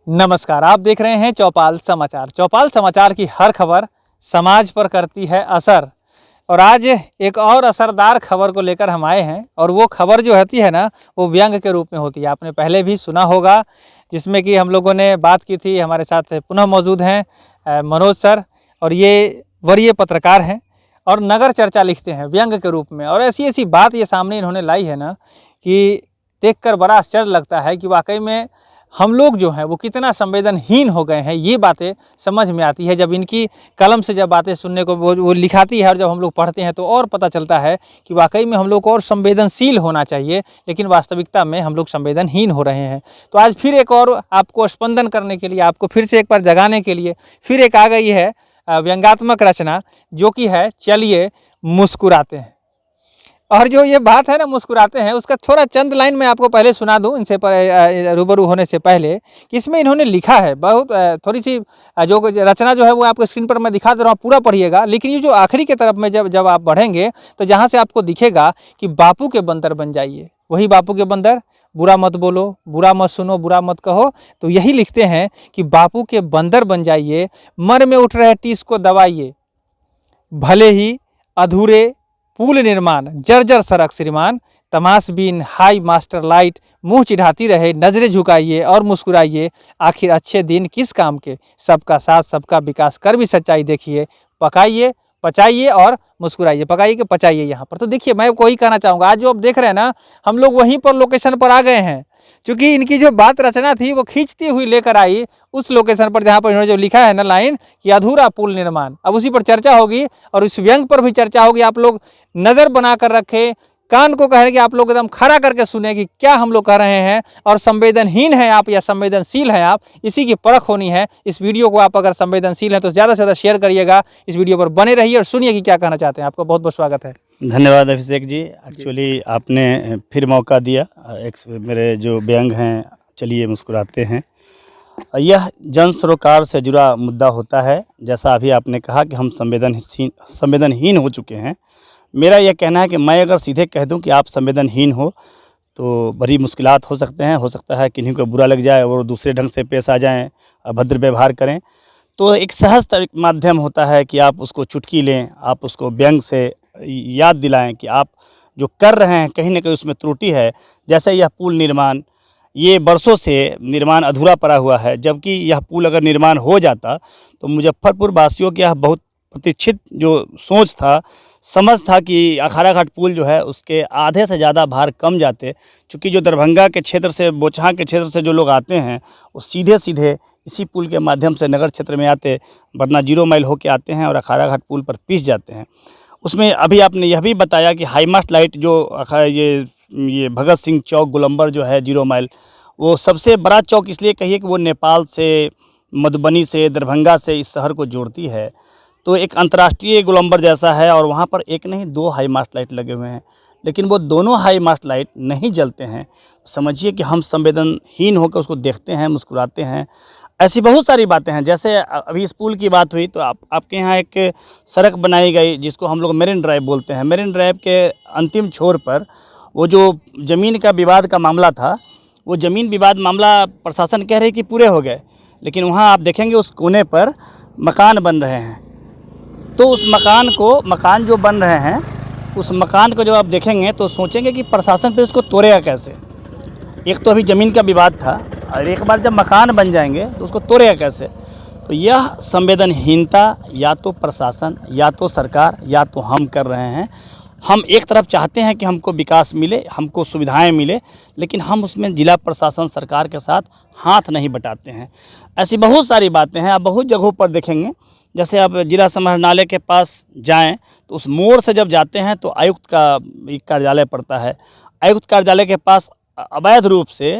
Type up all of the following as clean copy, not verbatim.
नमस्कार, आप देख रहे हैं चौपाल समाचार। चौपाल समाचार की हर खबर समाज पर करती है असर और आज एक और असरदार खबर को लेकर हम आए हैं और वो खबर जो होती है ना, वो व्यंग के रूप में होती है। आपने पहले भी सुना होगा, जिसमें कि हम लोगों ने बात की थी। हमारे साथ पुनः मौजूद हैं मनोज सर, और ये वरीय पत्रकार हैं और नगर चर्चा लिखते हैं व्यंग के रूप में। और ऐसी ऐसी बात ये सामने इन्होंने लाई है ना कि देखकर बड़ा आश्चर्य लगता है कि वाकई में हम लोग जो हैं वो कितना संवेदनहीन हो गए हैं। ये बातें समझ में आती है जब इनकी कलम से जब बातें सुनने को वो लिखाती है और जब हम लोग पढ़ते हैं तो और पता चलता है कि वाकई में हम लोग को और संवेदनशील होना चाहिए, लेकिन वास्तविकता में हम लोग संवेदनहीन हो रहे हैं। तो आज फिर एक और आपको स्पंदन करने के लिए, आपको फिर से एक बार जगाने के लिए फिर एक आ गई है व्यंग्यात्मक रचना, जो कि है चलिए मुस्कुराते हैं। और जो ये बात है ना मुस्कुराते हैं, उसका थोड़ा चंद लाइन मैं आपको पहले सुना दूं इनसे रूबरू होने से पहले, कि इसमें इन्होंने लिखा है बहुत थोड़ी सी जो रचना जो है वो आपको स्क्रीन पर मैं दिखा दे रहा हूँ, पूरा पढ़िएगा। लेकिन ये जो आखिरी के तरफ में जब आप बढ़ेंगे तो जहाँ से आपको दिखेगा कि बापू के बंदर बन जाइए, वही बापू के बंदर, बुरा मत बोलो, बुरा मत सुनो, बुरा मत कहो। तो यही लिखते हैं कि बापू के बंदर बन जाइए, मन में उठ रहे टीस को दबाइए, भले ही अधूरे पुल निर्माण, जर्जर सड़क श्रीमान, तमाशबीन हाई मास्टर लाइट, मुंह चिढ़ाती रहे, नजरें झुकाइए और मुस्कुराइए, आखिर अच्छे दिन किस काम के, सबका साथ सबका विकास कर भी सच्चाई देखिए, पकाइए पचाइए और मुस्कुराइए। पकाइए कि पचाइए यहाँ पर। तो देखिए, मैं वही कहना चाहूँगा, आज जो आप देख रहे हैं ना, हम लोग वहीं पर लोकेशन पर आ गए हैं। क्योंकि इनकी जो बात रचना थी वो खींचती हुई लेकर आई उस लोकेशन पर जहाँ पर इन्होंने जो लिखा है ना लाइन कि अधूरा पुल निर्माण। अब उसी पर चर्चा होगी और इस व्यंग पर भी चर्चा होगी। आप लोग नज़र बना कर रखें, कान को कह रहे कि आप लोग एकदम खड़ा करके सुने कि क्या हम लोग कह रहे हैं, और संवेदनहीन हैं आप या संवेदनशील हैं आप, इसी की परख होनी है। इस वीडियो को आप अगर संवेदनशील हैं तो ज़्यादा से ज़्यादा शेयर करिएगा, इस वीडियो पर बने रहिए और सुनिए कि क्या कहना चाहते हैं। आपको बहुत बहुत स्वागत है। धन्यवाद अभिषेक जी। एक्चुअली आपने फिर मौका दिया। मेरे जो व्यंग हैं चलिए मुस्कुराते हैं, यह जन सरोकार से जुड़ा मुद्दा होता है। जैसा अभी आपने कहा कि हम संवेदनहीन हो चुके हैं। मेरा यह कहना है कि मैं अगर सीधे कह दूं कि आप संवेदनहीन हो तो बड़ी मुश्किलात हो सकते हैं। हो सकता है किन्हीं को बुरा लग जाए और दूसरे ढंग से पेश आ जाएं, अभद्र व्यवहार करें। तो एक सहज माध्यम होता है कि आप उसको चुटकी लें, आप उसको व्यंग से याद दिलाएं कि आप जो कर रहे हैं कहीं ना कहीं उसमें त्रुटि है। जैसे यह पुल निर्माण, ये बरसों से निर्माण अधूरा पड़ा हुआ है, जबकि यह पुल अगर निर्माण हो जाता तो मुजफ्फरपुर वासियों की यह बहुत प्रतीक्षित जो सोच था, समझ था कि अखाड़ा घाट पुल जो है उसके आधे से ज़्यादा भार कम जाते। चूँकि जो दरभंगा के क्षेत्र से, बोचहां के क्षेत्र से जो लोग आते हैं वो सीधे सीधे इसी पुल के माध्यम से नगर क्षेत्र में आते, वरना 0 माइल होके आते हैं और अखाड़ा घाट पुल पर पिस जाते हैं। उसमें अभी आपने यह भी बताया कि हाई मास्ट लाइट जो ये भगत सिंह चौक गोलंबर जो है 0 माइल, वो सबसे बड़ा चौक इसलिए कहिए कि वो नेपाल से, मधुबनी से, दरभंगा से इस शहर को जोड़ती है। तो एक अंतर्राष्ट्रीय गोलंबर जैसा है और वहाँ पर एक नहीं 2 हाई मास्ट लाइट लगे हुए हैं, लेकिन वो दोनों हाई मास्ट लाइट नहीं जलते हैं। समझिए कि हम संवेदनहीन होकर उसको देखते हैं, मुस्कुराते हैं। ऐसी बहुत सारी बातें हैं। जैसे अभी इस पुल की बात हुई तो आपके यहाँ एक सड़क बनाई गई जिसको हम लोग मेरिन ड्राइव बोलते हैं। मेरिन ड्राइव के अंतिम छोर पर वो जो ज़मीन का विवाद का मामला था, वो ज़मीन विवाद मामला प्रशासन कह रही कि पूरे हो गए, लेकिन वहाँ आप देखेंगे उस कोने पर मकान बन रहे हैं। तो उस मकान जो बन रहे हैं, उस मकान को जब आप देखेंगे तो सोचेंगे कि प्रशासन फिर उसको तोड़ेगा कैसे। एक तो अभी ज़मीन का विवाद था और एक बार जब मकान बन जाएंगे तो उसको तोड़ेगा कैसे। तो यह संवेदनहीनता या तो प्रशासन, या तो सरकार, या तो हम कर रहे हैं। हम एक तरफ चाहते हैं कि हमको विकास मिले, हमको सुविधाएं मिले, लेकिन हम उसमें जिला प्रशासन, सरकार के साथ हाथ नहीं बटाते हैं। ऐसी बहुत सारी बातें हैं। आप बहुत जगहों पर देखेंगे, जैसे आप जिला समाहरणालय के पास जाएं तो उस मोड़ से जब जाते हैं तो आयुक्त का कार्यालय पड़ता है। आयुक्त कार्यालय के पास अवैध रूप से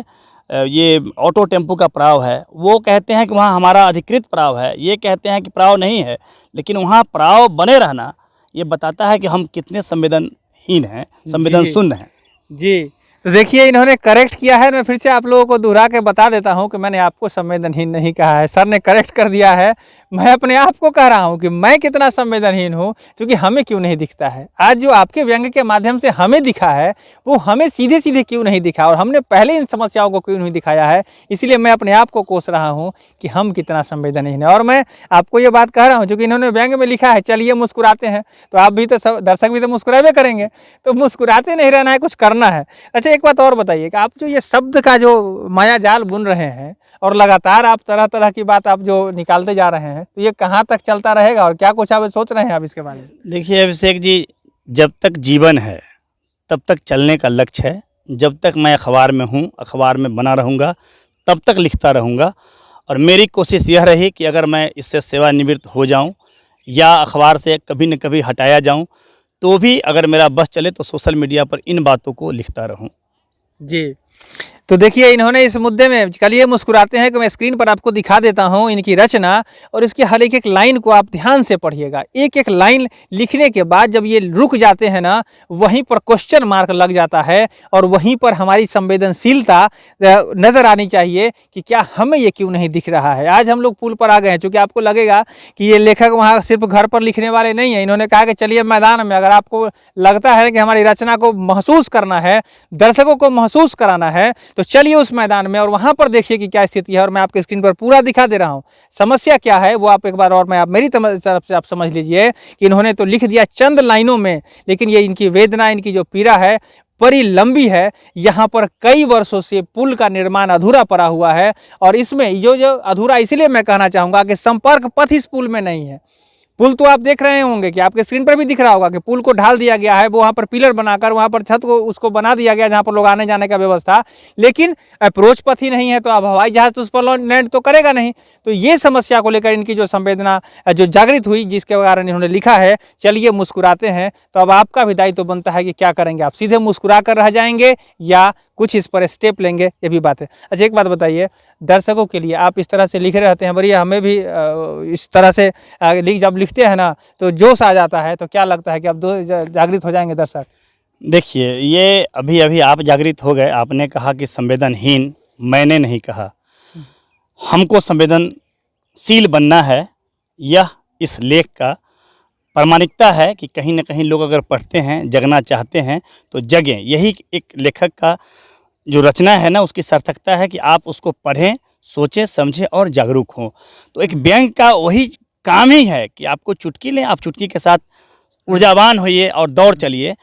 ये ऑटो टेम्पो का पड़ाव है। वो कहते हैं कि वहाँ हमारा अधिकृत पड़ाव है, ये कहते हैं कि पड़ाव नहीं है, लेकिन वहाँ पड़ाव बने रहना ये बताता है कि हम कितने संवेदनहीन हैं, संवेदनशून्य हैं। जी, तो देखिए इन्होंने करेक्ट किया है। मैं फिर से आप लोगों को दोहरा के बता देता हूं कि मैंने आपको संवेदनहीन नहीं कहा है, सर ने करेक्ट कर दिया है। मैं अपने आप को कह रहा हूँ कि मैं कितना संवेदनहीन हूँ, क्योंकि हमें क्यों नहीं दिखता है। आज जो आपके व्यंग के माध्यम से हमें दिखा है वो हमें सीधे सीधे क्यों नहीं दिखा, और हमने पहले इन समस्याओं को क्यों नहीं दिखाया है। इसलिए मैं अपने आप को कोस रहा हूँ कि हम कितना संवेदनहीन है। और मैं आपको ये बात कह रहा हूँ क्योंकि इन्होंने व्यंग में लिखा है चलिए मुस्कुराते हैं, तो आप भी तो सब दर्शक भी तो मुस्कुरावे करेंगे, तो मुस्कुराते नहीं रहना है, कुछ करना है। अच्छा एक बात और बताइए कि आप जो ये शब्द का जो माया जाल बुन रहे हैं और लगातार आप तरह तरह की बात आप जो निकालते जा रहे हैं, तो ये कहाँ तक चलता रहेगा और क्या कुछ आप सोच रहे हैं आप इसके बारे में? देखिए अभिषेक जी, जब तक जीवन है तब तक चलने का लक्ष्य है। जब तक मैं अखबार में हूँ, अखबार में बना रहूँगा, तब तक लिखता रहूँगा। और मेरी कोशिश यह रही कि अगर मैं इससे सेवानिवृत्त हो जाऊँ या अखबार से कभी न कभी हटाया जाऊँ, तो भी अगर मेरा बस चले तो सोशल मीडिया पर इन बातों को लिखता रहूँ। जी, तो देखिए इन्होंने इस मुद्दे में चलिए मुस्कुराते हैं कि मैं स्क्रीन पर आपको दिखा देता हूं इनकी रचना, और इसकी हर एक एक लाइन को आप ध्यान से पढ़िएगा। एक एक लाइन लिखने के बाद जब ये रुक जाते हैं ना, वहीं पर क्वेश्चन मार्क लग जाता है और वहीं पर हमारी संवेदनशीलता नज़र आनी चाहिए कि क्या हमें ये क्यों नहीं दिख रहा है। आज हम लोग पुल पर आ गए हैं, चूँकि आपको लगेगा कि ये लेखक वहाँ सिर्फ घर पर लिखने वाले नहीं हैं। इन्होंने कहा कि चलिए मैदान में, अगर आपको लगता है कि हमारी रचना को महसूस करना है, दर्शकों को महसूस कराना है, तो चलिए उस मैदान में और वहां पर देखिए कि क्या स्थिति है। और मैं आपके स्क्रीन पर पूरा दिखा दे रहा हूं समस्या क्या है वो आप एक बार और मैं आप मेरी तरफ से आप समझ लीजिए कि इन्होंने तो लिख दिया चंद लाइनों में, लेकिन ये इनकी वेदना, इनकी जो पीड़ा है बड़ी लंबी है। यहाँ पर कई वर्षों से पुल का निर्माण अधूरा पड़ा हुआ है, और इसमें जो अधूरा इसलिए मैं कहना चाहूँगा कि संपर्क पथ इस पुल में नहीं है। पुल तो आप देख रहे होंगे कि आपके स्क्रीन पर भी दिख रहा होगा कि पुल को ढाल दिया गया है, वो वहाँ पर पिलर बनाकर वहाँ पर छत को उसको बना दिया गया जहाँ पर लोग आने जाने का व्यवस्था, लेकिन अप्रोच पथ ही नहीं है, तो अब हवाई जहाज तो उस पर लैंड तो करेगा नहीं। तो ये समस्या को लेकर इनकी जो संवेदना जो जागृत हुई, जिसके कारण इन्होंने लिखा है चलिए मुस्कुराते हैं। तो अब आपका भी दायित्व बनता है कि क्या करेंगे, आप सीधे मुस्कुरा कर रह जाएंगे या कुछ इस पर स्टेप लेंगे, ये भी बात है। अच्छा एक बात बताइए, दर्शकों के लिए आप इस तरह से लिख रहते हैं, बढ़िया, हमें भी इस तरह से जब लिखते हैं ना तो जोश आ जाता है, तो क्या लगता है कि अब जागृत हो जाएंगे दर्शक? देखिए, ये अभी अभी आप जागृत हो गए। आपने कहा कि संवेदनहीन, मैंने नहीं कहा। हमको संवेदनशील बनना है, यह इस लेख का प्रामाणिकता है कि कहीं ना कहीं लोग अगर पढ़ते हैं, जगना चाहते हैं तो जगें। यही एक लेखक का जो रचना है ना, उसकी सार्थकता है कि आप उसको पढ़ें, सोचें, समझें और जागरूक हों। तो एक व्यंग का वही काम ही है कि आपको चुटकी लें, आप चुटकी के साथ ऊर्जावान होइए और दौड़ चलिए।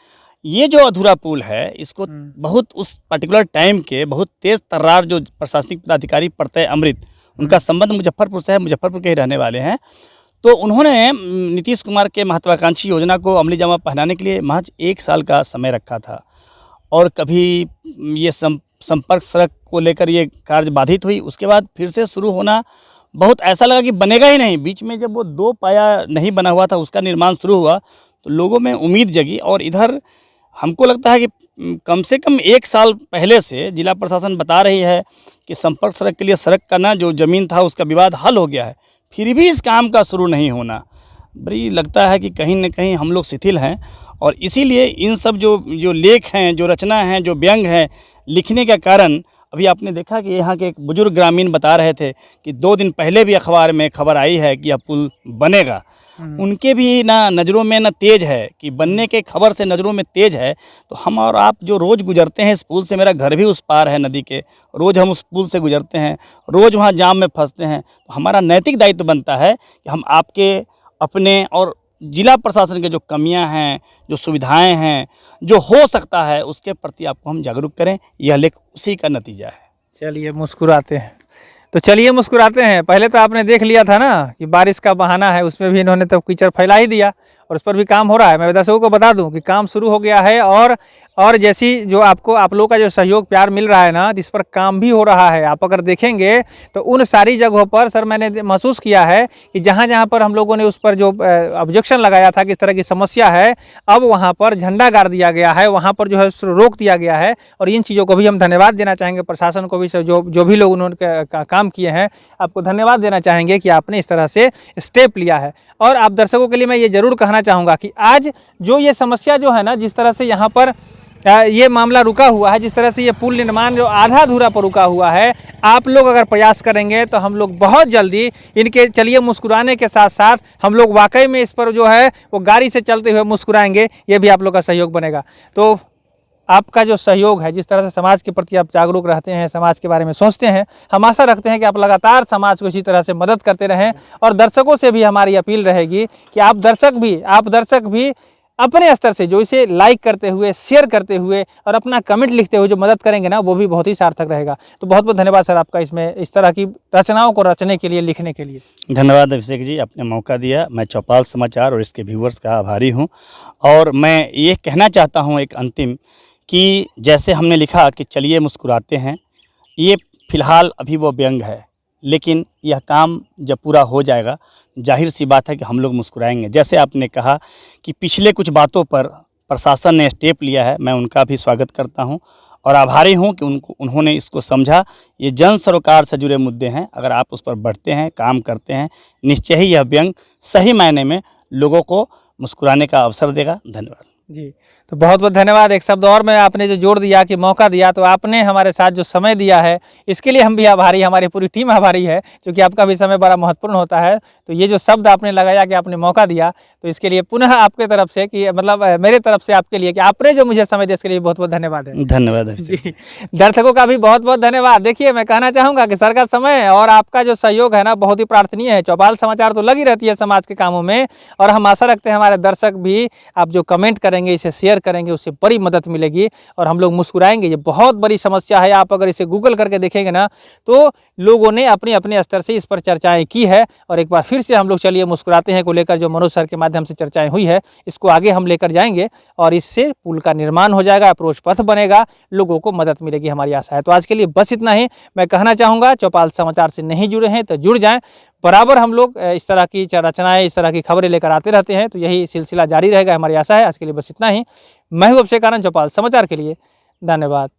ये जो अधूरा पुल है, इसको बहुत उस पर्टिकुलर टाइम के बहुत तेज़ तर्रार जो प्रशासनिक पदाधिकारी प्रत्यय अमृत, उनका संबंध मुजफ्फरपुर से है, मुजफ्फरपुर के ही रहने वाले हैं। तो उन्होंने नीतीश कुमार के महत्वाकांक्षी योजना को अमली जामा पहनाने के लिए महज 1 साल का समय रखा था, और कभी ये संपर्क सड़क को लेकर ये कार्य बाधित हुई। उसके बाद फिर से शुरू होना बहुत ऐसा लगा कि बनेगा ही नहीं। बीच में जब वो 2 पाया नहीं बना हुआ था, उसका निर्माण शुरू हुआ, तो लोगों में उम्मीद जगी। और इधर हमको लगता है कि कम से कम 1 साल पहले से जिला प्रशासन बता रही है कि संपर्क सड़क के लिए सड़क का ना जो ज़मीन था उसका विवाद हल हो गया है, फिर भी इस काम का शुरू नहीं होना। बड़ी लगता है कि कहीं न कहीं हम लोग शिथिल हैं, और इसीलिए इन सब जो लेख हैं, जो रचना हैं, जो व्यंग हैं, लिखने का कारण अभी आपने देखा कि यहाँ के एक बुजुर्ग ग्रामीण बता रहे थे कि 2 दिन पहले भी अखबार में खबर आई है कि यह पुल बनेगा। उनके भी ना नज़रों में ना तेज है कि बनने के खबर से नज़रों में तेज है। तो हम और आप जो रोज़ गुजरते हैं इस पुल से, मेरा घर भी उस पार है नदी के, रोज़ हम उस पुल से गुजरते हैं, रोज़ वहाँ जाम में फंसते हैं। तो हमारा नैतिक दायित्व बनता है कि हम आपके, अपने और जिला प्रशासन के जो कमियां हैं, जो सुविधाएं हैं, जो हो सकता है, उसके प्रति आपको हम जागरूक करें। यह लेख उसी का नतीजा है। चलिए मुस्कुराते हैं, तो चलिए मुस्कुराते हैं। पहले तो आपने देख लिया था ना कि बारिश का बहाना है, उसमें भी इन्होंने तो कीचड़ फैला ही दिया, और उस पर भी काम हो रहा है। मैं दर्शकों को बता दूं कि काम शुरू हो गया है, और जैसी जो आप लोगों का जो सहयोग प्यार मिल रहा है ना, जिस पर काम भी हो रहा है, आप अगर देखेंगे तो उन सारी जगहों पर सर मैंने महसूस किया है कि जहाँ जहाँ पर हम लोगों ने उस पर जो ऑब्जेक्शन लगाया था कि इस तरह की समस्या है, अब वहाँ पर झंडा गाड़ दिया गया है, वहाँ पर जो है रोक दिया गया है। और इन चीज़ों को भी हम धन्यवाद देना चाहेंगे, प्रशासन को भी, जो भी लोग उन्होंने काम किए हैं, आपको धन्यवाद देना चाहेंगे कि आपने इस तरह से स्टेप लिया है। और आप दर्शकों के लिए मैं ये ज़रूर कहना चाहूँगा कि आज जो ये समस्या जो है ना, जिस तरह से यहाँ पर ये मामला रुका हुआ है, जिस तरह से ये पुल निर्माण जो आधा अधूरा पर रुका हुआ है, आप लोग अगर प्रयास करेंगे तो हम लोग बहुत जल्दी इनके चलिए मुस्कुराने के साथ साथ हम लोग वाकई में इस पर जो है वो गाड़ी से चलते हुए मुस्कुराएंगे, ये भी आप लोग का सहयोग बनेगा। तो आपका जो सहयोग है, जिस तरह से समाज के प्रति आप जागरूक रहते हैं, समाज के बारे में सोचते हैं, हम आशा रखते हैं कि आप लगातार समाज को इसी तरह से मदद करते रहें। और दर्शकों से भी हमारी अपील रहेगी कि आप दर्शक भी अपने स्तर से जो इसे लाइक करते हुए, शेयर करते हुए और अपना कमेंट लिखते हुए जो मदद करेंगे ना, वो भी बहुत ही सार्थक रहेगा। तो बहुत बहुत धन्यवाद सर आपका इसमें इस तरह की रचनाओं को रचने के लिए, लिखने के लिए। धन्यवाद अभिषेक जी, आपने मौका दिया। मैं चौपाल समाचार और इसके व्यूवर्स का आभारी हूँ। और मैं ये कहना चाहता हूँ एक अंतिम, कि जैसे हमने लिखा कि चलिए मुस्कुराते हैं, ये फ़िलहाल अभी वो व्यंग है, लेकिन यह काम जब पूरा हो जाएगा, जाहिर सी बात है कि हम लोग मुस्कुराएंगे। जैसे आपने कहा कि पिछले कुछ बातों पर प्रशासन ने स्टेप लिया है, मैं उनका भी स्वागत करता हूं और आभारी हूं कि उन्होंने इसको समझा। ये जन सरोकार से जुड़े मुद्दे हैं, अगर आप उस पर बढ़ते हैं, काम करते हैं, निश्चय ही यह व्यंग सही मायने में लोगों को मुस्कुराने का अवसर देगा। धन्यवाद जी, तो बहुत बहुत धन्यवाद। एक शब्द और में आपने जो जोड़ दिया कि मौका दिया, तो आपने हमारे साथ जो समय दिया है इसके लिए हम भी आभारी, हमारी पूरी टीम आभारी है, क्योंकि आपका भी समय बड़ा महत्वपूर्ण होता है। तो ये जो शब्द आपने लगाया कि आपने मौका दिया, तो इसके लिए पुनः आपके तरफ से कि मतलब मेरे तरफ से आपके लिए कि आपने जो मुझे समय दिया, इसके लिए बहुत बहुत धन्यवाद है। धन्यवाद जी, दर्शकों का भी बहुत बहुत धन्यवाद। देखिए, मैं कहना चाहूँगा कि सर का समय और आपका जो सहयोग है ना, बहुत ही प्रार्थनीय है। चौपाल समाचार तो लगी रहती है समाज के कामों में, और हम आशा रखते हैं हमारे दर्शक भी, आप जो कमेंट करेंगे, इसे शेयर करेंगे, उससे बड़ी मदद मिलेगी और हम लोग मुस्कुराएंगे। ये बहुत बड़ी समस्या है, आप अगर इसे गूगल करके देखेंगे ना, तो लोगों ने अपने अपने स्तर से इस पर चर्चाएं की है। और एक बार फिर से हम लोग चलिए मुस्कुराते हैं को लेकर जो मनोज सर के माध्यम से चर्चाएं हुई है, इसको आगे हम लेकर जाएंगे और इससे पुल का निर्माण हो जाएगा, अप्रोच पथ बनेगा, लोगों को मदद मिलेगी, हमारी आशा है। तो आज के लिए बस इतना ही। मैं कहना चाहूँगा, चौपाल समाचार से नहीं जुड़े हैं तो जुड़ जाएं। बराबर हम लोग इस तरह की रचनाएं, इस तरह की खबरें लेकर आते रहते हैं, तो यही सिलसिला जारी रहेगा, हमारी आशा है। आज के लिए बस इतना ही। मैं हूँ अभिषेक आनंद, चौपाल समाचार के लिए। धन्यवाद।